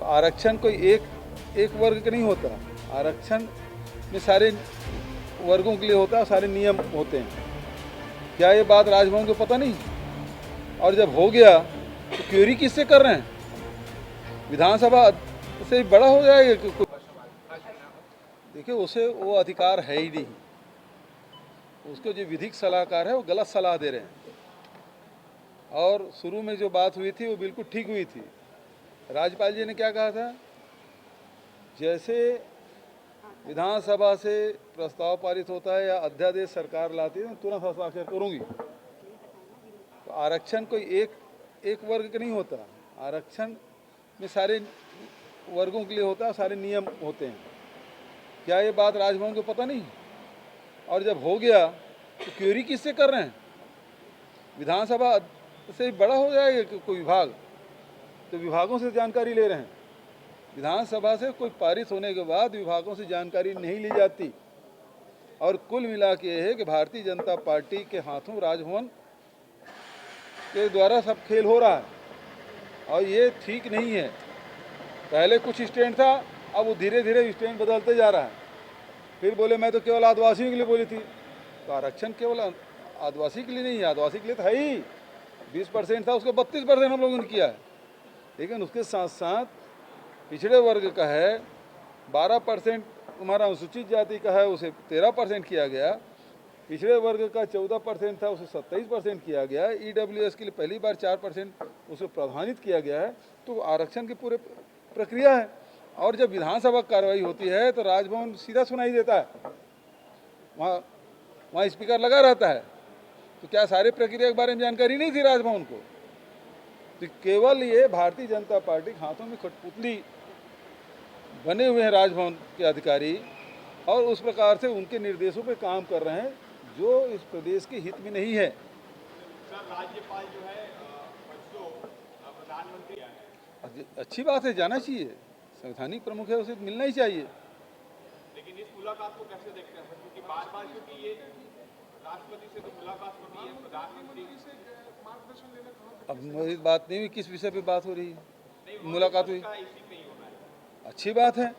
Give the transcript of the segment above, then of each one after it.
तो आरक्षण कोई एक वर्ग का नहीं होता। आरक्षण में सारे वर्गों के लिए होता है, सारे नियम होते हैं। क्या ये बात राजभवन को पता नहीं? और जब हो गया तो क्यूरी किससे कर रहे हैं? विधानसभा से बड़ा हो जाएगा? देखिए, उसे वो अधिकार है ही नहीं। उसको जो विधिक सलाहकार है वो गलत सलाह दे रहे हैं। और शुरू में जो बात हुई थी वो बिल्कुल ठीक हुई थी। राज्यपाल जी ने क्या कहा था? जैसे विधानसभा से प्रस्ताव पारित होता है या अध्यादेश सरकार लाती है, तुरंत हस्ताक्षर करूंगी। तो आरक्षण कोई एक वर्ग का नहीं होता। आरक्षण में सारे वर्गों के लिए होता है, सारे नियम होते हैं। क्या ये बात राजभवन को पता नहीं? और जब हो गया तो क्यूरी किससे कर रहे हैं? विधानसभा से बड़ा हो जाएगा कोई विभाग? तो विभागों से जानकारी ले रहे हैं। विधानसभा से कोई पारित होने के बाद विभागों से जानकारी नहीं ली जाती। और कुल मिला के यह है कि भारतीय जनता पार्टी के हाथों राजभवन के द्वारा सब खेल हो रहा है, और ये ठीक नहीं है। पहले कुछ स्टैंड था, अब वो धीरे धीरे स्टैंड बदलते जा रहा है। फिर बोले मैं तो केवल आदिवासियों के लिए बोली थी। तो आरक्षण केवल आदिवासी के लिए नहीं है, आदिवासी के लिए तो है ही। 20% था, उसको 32% हम लोगों ने किया है। लेकिन उसके साथ साथ पिछड़े वर्ग का है 12%, तुम्हारा अनुसूचित जाति का है उसे 13% किया गया। पिछड़े वर्ग का 14% था, उसे 27% किया गया। EWS के लिए पहली बार 4% उसे प्रावधानित किया गया है। तो आरक्षण की पूरे प्रक्रिया है। और जब विधानसभा कार्रवाई होती है तो राजभवन सीधा सुनाई देता है, वहाँ स्पीकर लगा रहता है। तो क्या सारे प्रक्रिया के बारे में जानकारी नहीं थी राजभवन को? तो केवल ये भारतीय जनता पार्टी के हाथों में कठपुतली बने हुए हैं राजभवन के अधिकारी, और उस प्रकार से उनके निर्देशों पे काम कर रहे हैं जो इस प्रदेश के हित में नहीं है। सर, राज्यपाल जो है परसों प्रधानमंत्री है। अच्छी बात है, जाना चाहिए। संवैधानिक प्रमुख है, उसे मिलना ही चाहिए। लेकिन इस मुलाकात को कैसे देखते हैं? क्योंकि बार-बार क्योंकि ये राष्ट्रपति से तो मुलाकात होती है, प्रधानमंत्री से मार्गदर्शन लेना कहाँ? अब मेरी बात नहीं हुई, किस विषय पे बात हो रही है? मुलाकात हुई, इसी में ही होना है। अच्छी बात है।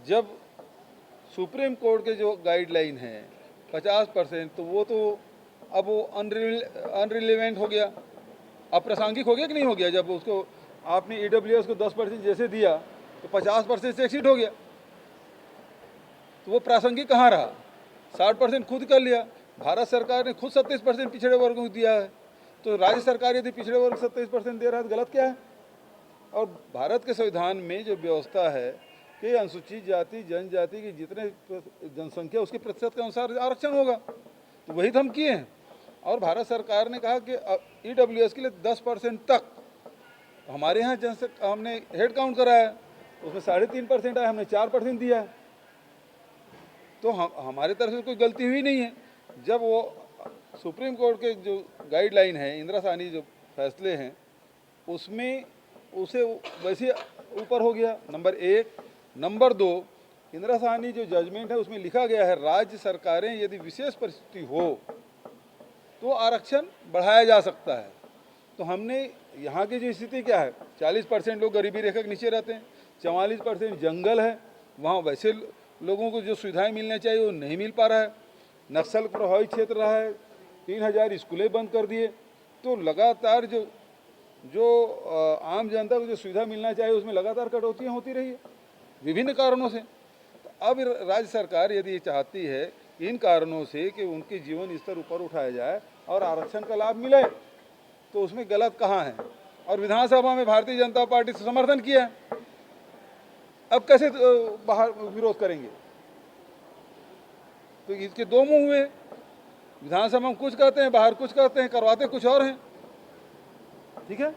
जब सुप्रीम कोर्ट के जो गाइडलाइन है 50%, तो वो तो अब वो अनरिलेवेंट हो गया, अप्रासंगिक हो गया कि नहीं हो गया? जब उसको आपने EWS को 10% जैसे दिया तो 50% से एक्सीड हो गया, तो वो प्रासंगिक कहाँ रहा? 60% खुद कर लिया। भारत सरकार ने खुद 27% पिछड़े वर्गों को दिया है। तो राज्य सरकार यदि पिछड़े वर्ग 27% दे रहा है तो गलत क्या है? और भारत के संविधान में जो व्यवस्था है कि अनुसूचित जाति जनजाति की जितने जनसंख्या उसके प्रतिशत के अनुसार आरक्षण होगा, तो वही तो हम किए हैं। और भारत सरकार ने कहा कि EWS के लिए 10% तक। हमारे यहाँ जनसंख्या हमने हेड काउंट कराया, उसमें 3.5% आया, हमने 4% दिया है। तो हमारे तरफ से कोई गलती हुई नहीं है। जब वो सुप्रीम कोर्ट के जो गाइडलाइन है, इंदिरा साहनी जो फैसले हैं, उसमें उसे वैसे ऊपर हो गया, नंबर 1। नंबर 2, इंदिरा साहनी जो जजमेंट है उसमें लिखा गया है राज्य सरकारें यदि विशेष परिस्थिति हो तो आरक्षण बढ़ाया जा सकता है। तो हमने यहाँ की जो स्थिति क्या है, 40% लोग गरीबी रेखा के नीचे रहते हैं, 44% जंगल है, वहाँ वैसे लोगों को जो सुविधाएं मिलना चाहिए वो नहीं मिल पा रहा है। नक्सल प्रभावित क्षेत्र रहा है, 3000 स्कूलें बंद कर दिए। तो लगातार जो आम जनता को जो सुविधा मिलना चाहिए उसमें लगातार कटौतियाँ होती रही है विभिन्न कारणों से। तो अब राज्य सरकार यदि चाहती है इन कारणों से कि उनके जीवन स्तर ऊपर उठाया जाए और आरक्षण का लाभ मिले, तो उसमें गलत कहाँ है? और विधानसभा में भारतीय जनता पार्टी से समर्थन किया, अब कैसे बाहर विरोध करेंगे? तो इसके दो मुंह हुए। विधानसभा में कुछ कहते हैं, बाहर कुछ कहते हैं, करवाते कुछ और हैं। ठीक है,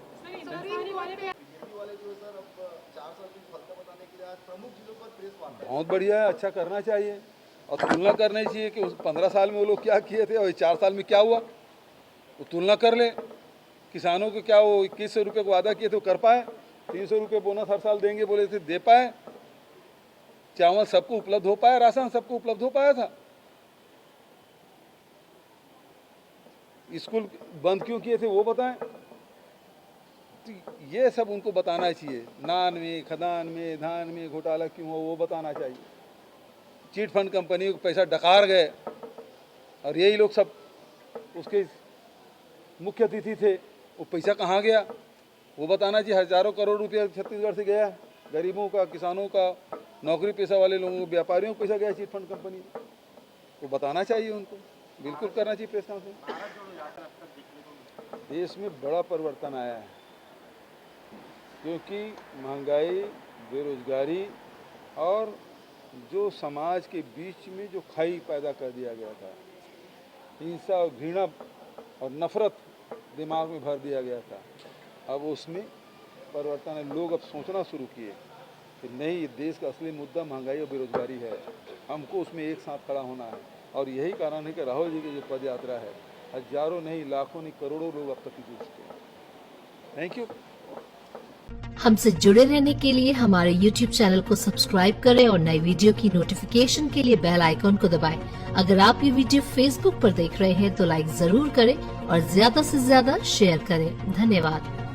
बहुत बढ़िया है, अच्छा करना चाहिए। और तुलना करनी चाहिए कि उस 15 साल में वो लोग क्या किए थे और 4 साल में क्या हुआ, वो तुलना कर ले। किसानों को क्या वो 2100 रुपये को वादा किए थे वो कर पाए? 300 रुपये बोनस हर साल देंगे बोले थे, दे पाए? चावल सबको उपलब्ध हो पाया? राशन सबको उपलब्ध हो पाया था? स्कूल बंद क्यों किए थे वो बताएं? ये सब उनको बताना चाहिए। नान में, खदान में, धान में घोटाला क्यों हो वो बताना चाहिए। चिट फंड कंपनी को पैसा डकार गए और यही लोग सब उसके मुख्य अतिथि थे, वो पैसा कहाँ गया वो बताना चाहिए। हजारों करोड़ रुपया छत्तीसगढ़ से गया, गरीबों का, किसानों का, नौकरी पेशा वाले लोगों को, व्यापारियों को पैसा गया चिट फंड कंपनी में, वो बताना चाहिए उनको, बिल्कुल करना चाहिए प्रेस कॉन्फ्रेंस। देश में बड़ा परिवर्तन आया है क्योंकि महंगाई, बेरोजगारी और जो समाज के बीच में जो खाई पैदा कर दिया गया था, हिंसा और घृणा और नफरत दिमाग में भर दिया गया था, अब उसमें परिवर्तन है। लोग अब सोचना शुरू किए कि नहीं, ये देश का असली मुद्दा महंगाई और बेरोजगारी है, हमको उसमें एक साथ खड़ा होना है। और यही कारण है कि राहुल जी की जो पद यात्रा है, हजारों नहीं, लाखों नहीं, करोड़ों लोग अब तक जुड़ चुके हैं। Thank you. हमसे जुड़े रहने के लिए हमारे YouTube चैनल को सब्सक्राइब करें और नई वीडियो की नोटिफिकेशन के लिए बेल आइकॉन को दबाएं। अगर आप ये वीडियो Facebook पर देख रहे हैं तो लाइक जरूर करें और ज्यादा से ज्यादा शेयर करें। धन्यवाद।